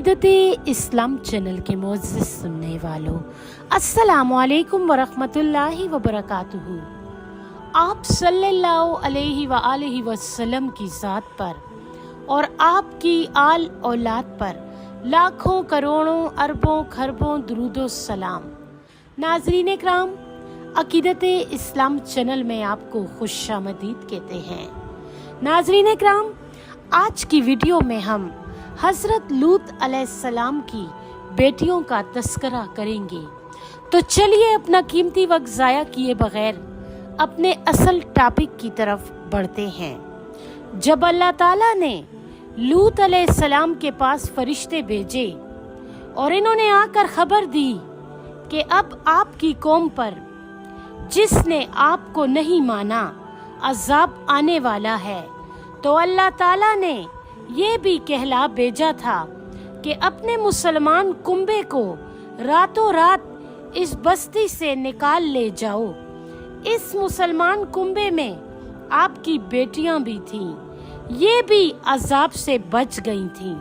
इस्लाम channel के मोअज़्ज़िज़ सुनने वालों, अस्सलामु अलैकुम वरहमतुल्लाहि वबरकातुहू। आप सल्लल्लाहु अलैहि वआलिहि वसल्लम की ज़ात पर और आपकी आल औलाद पर लाखों करोड़ों अरबों खरबों दुरूदो सलाम। नाज़रीन इकराम, अक़ीदत इस्लाम चैनल में आपको खुशामदीद कहते हैं। नाज़रीन इकराम, आज की वीडियो में हम हज़रत लूत अलैहिस्सलाम की बेटियों का तस्करा करेंगे। तो चलिए अपना कीमती वक्त ज़ाया किए बगैर अपने असल टॉपिक की तरफ बढ़ते हैं। जब अल्लाह ताला ने लूत अलैहिस्सलाम के पास फरिश्ते भेजे और इन्होंने आकर खबर दी कि अब आपकी कौम पर जिसने आपको नहीं माना अजाब आने वाला है, तो अल्लाह ताला ने ये भी कहला भेजा था कि अपने मुसलमान कुंबे को रातों रात इस बस्ती से निकाल ले जाओ। इस मुसलमान कुंबे में आपकी बेटियां भी थीं, ये भी अजाब से बच गई थीं।